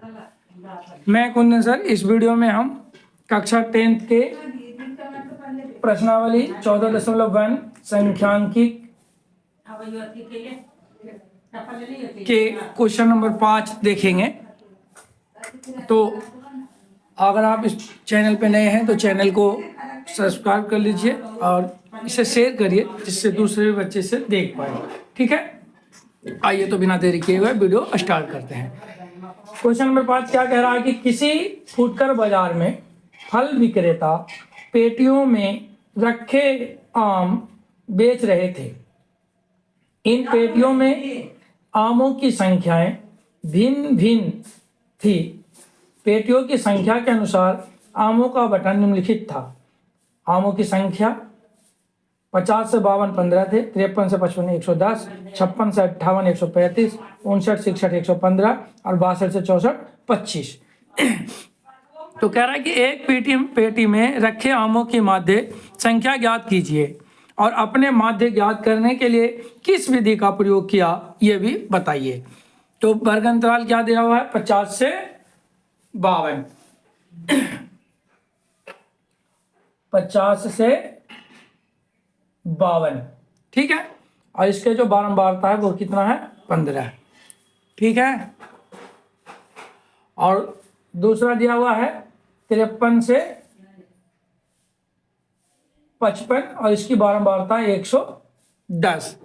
मैं कुंदन सर। इस वीडियो में हम कक्षा 10th के प्रश्नावली 14.1 संख्यांकित के क्वेश्चन नंबर 5 देखेंगे। तो अगर आप इस चैनल पे नए हैं तो चैनल को सब्सक्राइब कर लीजिए और इसे शेयर करिए जिससे दूसरे बच्चे से देख पाए। ठीक है, आइए तो बिना देरी किए हुए वीडियो स्टार्ट करते हैं। क्वेश्चन नंबर 5 क्या कह रहा है कि किसी फुटकर बाजार में फल विक्रेता पेटियों में रखे आम बेच रहे थे। इन पेटियों में आमों की संख्याएं भिन्न भिन्न थी। पेटियों की संख्या के अनुसार आमों का बटन निम्नलिखित था। आमों की संख्या 50 से 52 15 थे, 53 से 55 110, 56 से 58 135, 59 से 61 115 और 62 से 64 25। तो कह रहा है कि एक पेटी में रखे आमों की माध्य संख्या ज्ञात कीजिए और अपने माध्य ज्ञात करने के लिए किस विधि का प्रयोग किया ये भी बताइए। तो वर्ग अंतराल क्या दिया हुआ है? 50 से 52। 50 से 52, ठीक है। और इसके जो बारंबारता है वो कितना है? 15, ठीक है। और दूसरा दिया हुआ है 53 से 55 और इसकी बारंबारता 110,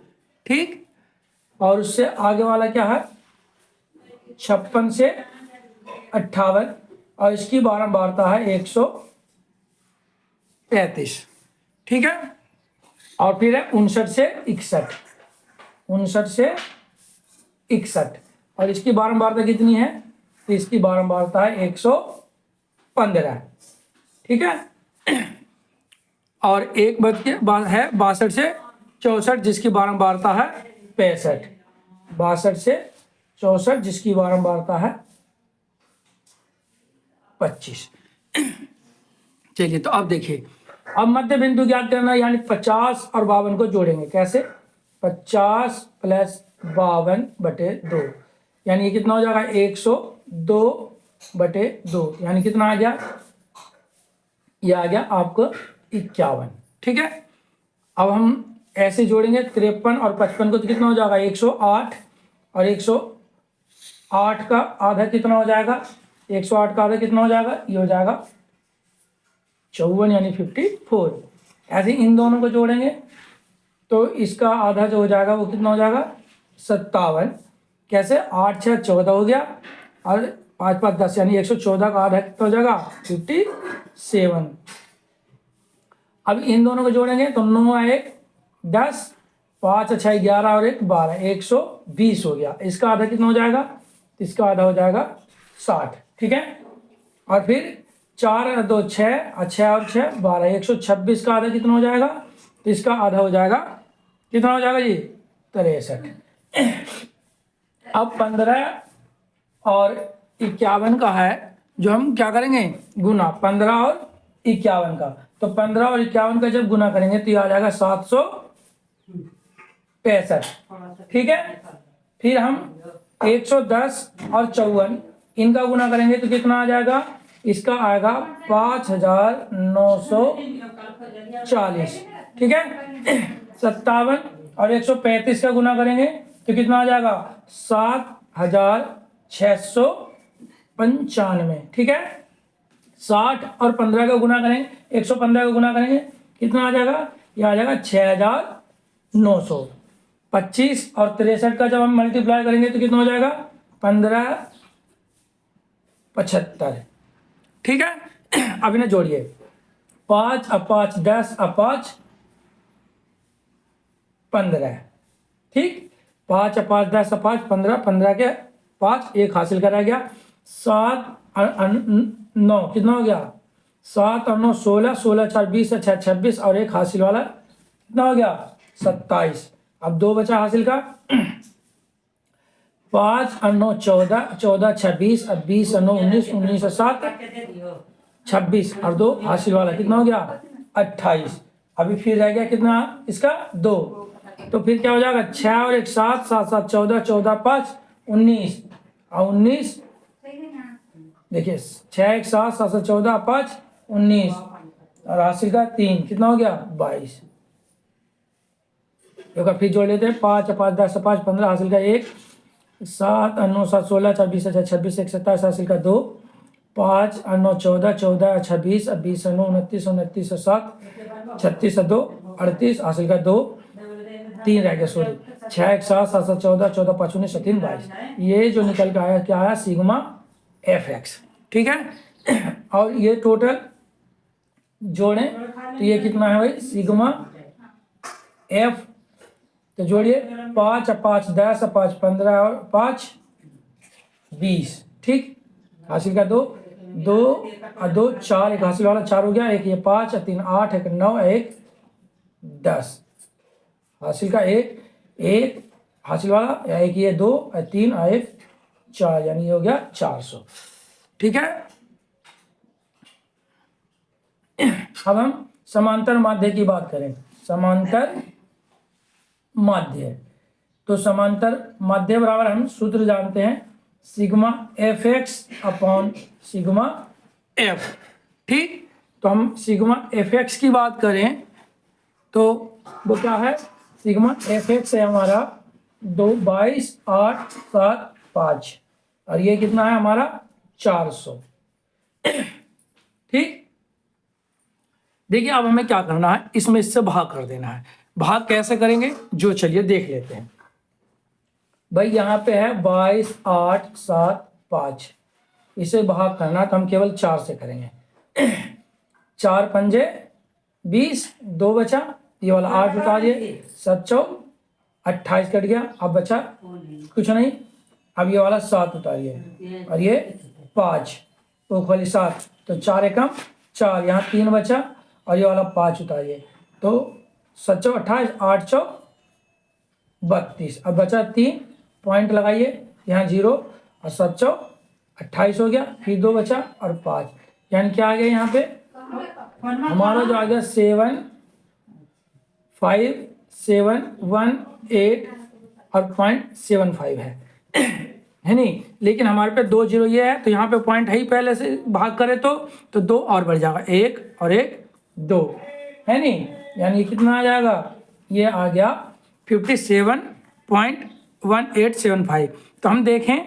ठीक। और उससे आगे वाला क्या है? 56 से 58 और इसकी बारंबारता है 135, ठीक है। और फिर है 59 से 61, 59 से 61 और इसकी बारंबारता कितनी है? तो इसकी बारंबारता है 115, ठीक है। और एक बच के बाद है 62 से 64 जिसकी बारंबारता है 65, 62 से 64 जिसकी बारंबारता है 25। चलिए तो अब देखिए, अब मध्य बिंदु ज्ञात करना, यानी 50 और 52 को जोड़ेंगे। कैसे? 50 प्लस 52/2 यानी ये कितना हो जाएगा? 102/2 यानी कितना आ गया? ये आ गया आपको 51, ठीक है। अब हम ऐसे जोड़ेंगे 53 और 55 को, तो कितना हो जाएगा? 108 और 108 का आधा कितना हो जाएगा? 108 का आधा कितना हो जाएगा? ये हो जाएगा 54 यानी 54। ऐसे इन दोनों को जोड़ेंगे तो इसका आधा जो हो जाएगा वो कितना हो जाएगा? 57। कैसे? 8 6 14 हो गया और 5 5 10 यानी 114 का आधा कितना हो जाएगा? 57। अब इन दोनों को जोड़ेंगे तो 9 1 10, 5 6 11 और 1 12, 120 हो गया। इसका आधा कितना हो जाएगा? इसका आधा हो जाएगा 60, ठीक है। और फिर 4 और 2 6 और 6 और 6 12, 126 का आधा कितना हो जाएगा? तो इसका आधा हो जाएगा कितना हो जाएगा जी? 63। अब 15 और 51 का है जो हम क्या करेंगे? गुना 15 और 51 का। तो 15 और 51 का जब गुना करेंगे तो ये आ जाएगा 765, ठीक है। फिर हम 110 और 54 इनका गुना करेंगे तो कितना आ जाएगा? इसका आएगा 5940, ठीक है। 57 और 135 का गुना करेंगे तो कितना आ जाएगा? 7695, ठीक है। 60 और 15 का गुना करेंगे, 115 का गुना करेंगे कितना आ जाएगा? ये आ जाएगा 6900। 25 और 63 का जब हम मल्टीप्लाई करेंगे तो कितना हो जाएगा? 1575, ठीक है। अब इन्हें जोड़िए, 5 और 5 10 और 5 15, ठीक। 5 और 5 10 और 5 15, 15 के 5 1 हासिल करा गया। 7 और 9 कितना हो गया? 7 और 9 16, 16 4 20 6 26 और 1 हासिल वाला कितना हो गया? 27। अब 2 बचा हासिल का। 5 और 9 14, 14 26 और 20 और 9 19, 19 और 7 26 और 2 हासिल वाला कितना हो गया? 28। अभी फिर रह गया कितना इसका? 2। तो फिर क्या हो जाएगा? 6 और 1 7, 7 7 14, 14 5 19 और 19 देखिए 6 1 7 7 से 14 5 19 और हासिल का 3 कितना हो गया 22। एक फिर जोड़ लेते हैं 5 5 10 5 15 हासिल का 1 7 9 7 16 4 20 26 1 27 हासिल का 2 5 9 14 14 26 20 9 29 29 7 36 2 38 हासिल का 2 3 रह गया सॉरी 6 1 7 7 14 14 5 19 3 22। ये जो निकल के आया क्या आया सिग्मा एफ एक्स। ठीक है और ये टोटल जोड़ें तो ये कितना है भाई सिग्मा एफ। तो जोड़िए 5 5 10 5 15 और 5 20। ठीक हासिल का 2 2 और 2 4 एक हासिल वाला 4 हो गया एक ये 5 3 8 एक 9 एक 10 हासिल का 1 1 हासिल वाला एक ये 2 3 और एक 4 यानी ये हो गया 400। ठीक है अब हम समांतर माध्य की बात करें। समांतर माध्य तो समांतर माध्य बराबर हम सूत्र जानते हैं sigma F x upon sigma F. ठीक तो हम सिग्मा एफ एक्स की बात करें तो वो क्या है सिग्मा एफ एक्स है हमारा 2 22 8 7 5 और ये कितना है हमारा 400। ठीक देखिए अब हमें क्या करना है इसमें इससे भाग कर देना है। भाग कैसे करेंगे जो चलिए देख लेते हैं। भाई यहाँ पे है 22 8 7 5 इसे भाग करना तो हम केवल 4 से करेंगे 4 पंजे 20 2 बचा ये वाला 8 उतारिए 7 चौक 28 कट गया अब बचा कुछ नहीं। अब ये वाला 7 उतारिए और ये 5 वो वाली 7 तो 4 एकम 4 यहाँ 3 बचा और ये वाला 5 उतारिए तो 7 चौक 28 8 चौक 32 अब बचा 3 पॉइंट लगाइए यहाँ 0 और 7 चौक 28 हो गया फिर 2 बचा और 5 यानी क्या आ गया यहाँ पे हमारा जो आ गया 7 5 7 1 8 और 0.75 है नहीं लेकिन हमारे पे 2 0 ये है तो यहाँ पे पॉइंट है ही पहले से भाग करे तो 2 और बढ़ जाएगा 1 और 1 2 है नहीं यानी कितना आ जाएगा ये आ गया 57.1875। तो हम देखें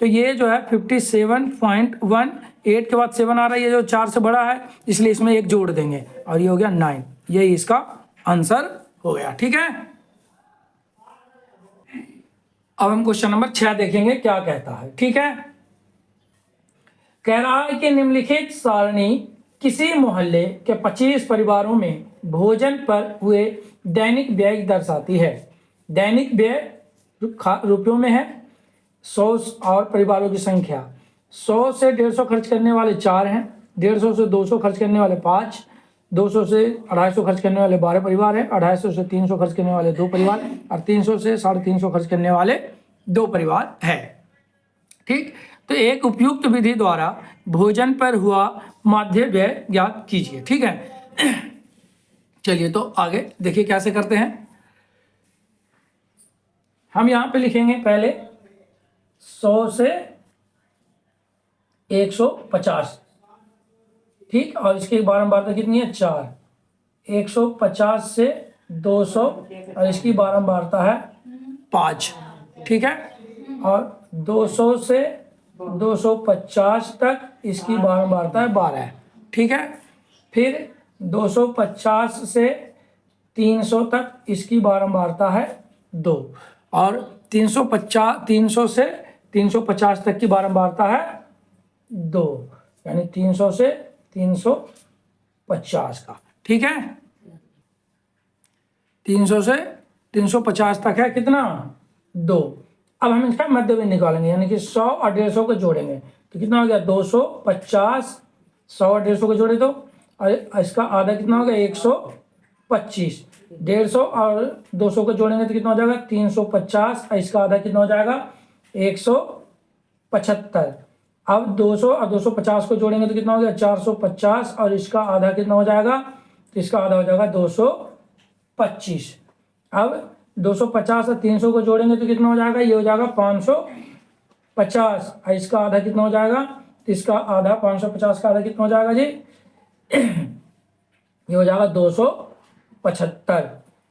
तो ये जो है 57.18 के बाद 7 आ रहा है ये जो 4 से बड़ा है इसलिए इसमें एक जोड़ देंगे और ये हो गया 9 यही इसका आंसर हो गया। ठीक है अब हम क्वेश्चन नंबर 6 देखेंगे क्या कहता है। ठीक है कह रहा है कि निम्नलिखित सारणी किसी मोहल्ले के 25 परिवारों में भोजन पर हुए दैनिक व्यय दर्शाती है। दैनिक व्यय रुपयों में है 100 और परिवारों की संख्या 100 से 150 खर्च करने वाले 4 हैं 150 से 200 खर्च करने वाले 5 200 से 250 खर्च करने वाले 12 परिवार हैं 250 से 300 खर्च करने वाले 2 परिवार और 300 से 350 खर्च करने वाले 2 परिवार है। ठीक तो एक उपयुक्त विधि द्वारा भोजन पर हुआ माध्य व्यय ज्ञात कीजिए। ठीक है चलिए तो आगे देखिए कैसे करते हैं। हम यहाँ पे लिखेंगे पहले 100 से 150 ठीक और इसकी बारंबारता कितनी है 4 150 से 200 और इसकी बारंबारता है 5 ठीक है और 200 से 250 तक इसकी बारंबारता है 12 ठीक है फिर 250 से 300 तक इसकी बारंबारता है 2 और 300 से 350 तक की बारंबारता है 2 यानी 300 से 350 का। ठीक है 300 से 350 तक है कितना 2। अब हम इसका मध्य भी निकालेंगे यानी कि 100 और 150 को जोड़ेंगे तो कितना हो गया 250 100 और 150 को जोड़े तो और इसका आधा कितना हो गया 125 150 और 200 को जोड़ेंगे तो कितना हो जाएगा 350 और इसका आधा कितना हो जाएगा 175। अब 200 और 250 को जोड़ेंगे तो कितना हो गया 450 और इसका आधा कितना हो जाएगा तो इसका आधा हो जाएगा 225। अब 250 और 300 को जोड़ेंगे तो कितना हो जाएगा ये हो जाएगा 550 और इसका आधा कितना हो जाएगा तो इसका आधा 550 का आधा कितना हो जाएगा जी? ये हो जाएगा 275।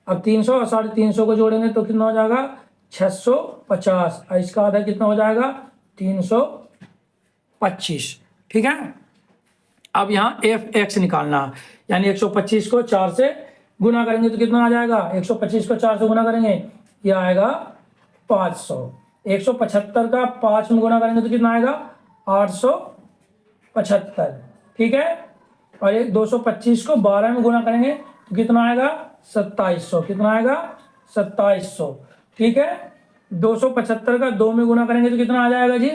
अब 300 और 350 को जोड़ेंगे तो कितना हो जाएगा? 650। और इसका आधा कितना हो जाएगा? 325। ठीक है। अब यहाँ एफ एक्स निकालना, यानी 125 को 4 से गुना करेंगे तो कितना आ जाएगा? 125 को 4 से गुना करेंगे, ये आएगा 500। 175 का 5 में गुना करेंगे तो कितना आएगा? 875। ठीक है। और ये 225 को 12 में गुना करेंगे तो कितना आएगा? 2700। कितना आएगा? 2700। ठीक है। 275 का 2 में गुना करेंगे तो कितना आ जाएगा जी?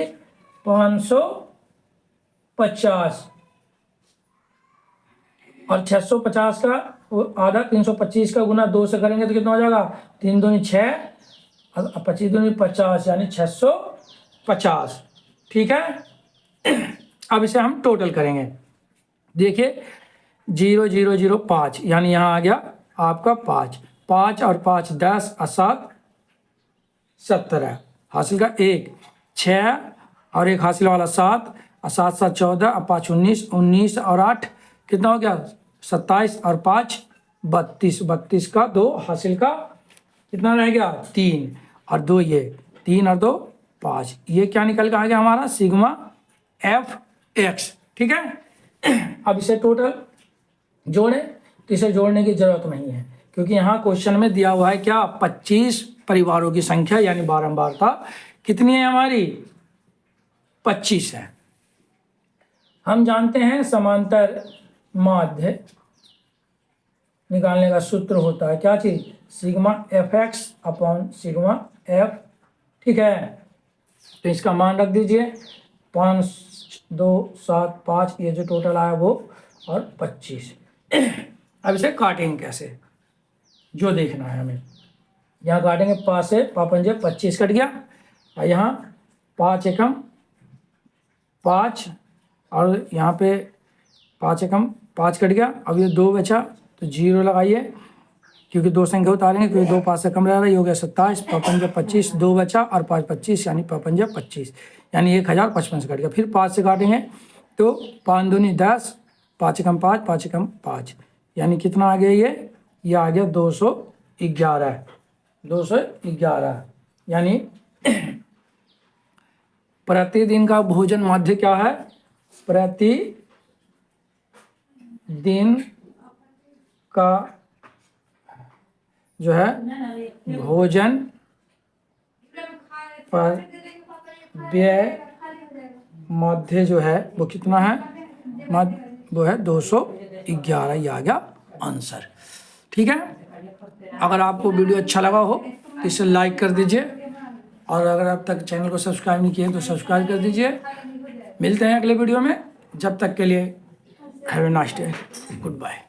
550। और 650 का आधा 325 का गुना 2 से करेंगे तो कितना हो जाएगा? 3 दूनी 6, 25 दूनी 50, यानी 650। ठीक है। अब इसे हम टोटल करेंगे। देखिए 0 0 0 5, यानी यहाँ आ गया आपका 5। 5 और 5 10 और 7 17। हासिल का 1 6 और 1 हासिल वाला 7 और 7 7 14 और 5 19, 19 और 8 कितना हो गया? 27 और 5 32। 32 का 2 हासिल का कितना रह गया? 3 और 2, ये 3 और 2 5। ये क्या निकल के आ गया हमारा? Sigma F x. ठीक है। अब इसे टोटल जोड़ें तो इसे जोड़ने की जरूरत नहीं है, क्योंकि यहाँ क्वेश्चन में दिया हुआ है क्या? 25 परिवारों की संख्या, यानी बारंबारता कितनी है हमारी? 25 है। हम जानते हैं समांतर माध्य निकालने का सूत्र होता है क्या चीज? Sigma F x upon sigma F. ठीक है। तो इसका मान रख दीजिए 5 2 7 5, ये जो टोटल आया वो, और 25। अब इसे काटेंगे कैसे, जो देखना है हमें। यहाँ काटेंगे 5 से 5 25 कट गया, और यहाँ 5 एकम 5, और यहाँ पे 5 एकम 5 कट गया। अब ये 2 बचा तो 0 लगाइए, क्योंकि 2 संख्या उतारेंगे, क्योंकि 2 5 से कम रह रहा है। ये हो गया 27, 5 25, 2 बचा और 5 25, यानी 5 25, यानी 1055 से कट गया। फिर 5 से काटेंगे तो 5 दूनी 10, 5 एकम 5, 5 एकम 5, यानी कितना आ गया? ये आ गया 211। 211, यानी प्रतिदिन का भोजन माध्य क्या है? प्रतिदिन का जो है भोजन पर व्यय माध्य जो है वो कितना है? वो है 211। ये आ गया आंसर। ठीक है। अगर आपको वीडियो अच्छा लगा हो तो इसे लाइक कर दीजिए, और अगर अब तक चैनल को सब्सक्राइब नहीं किए तो सब्सक्राइब कर दीजिए। मिलते हैं अगले वीडियो में। जब तक के लिए have a nice day, good bye.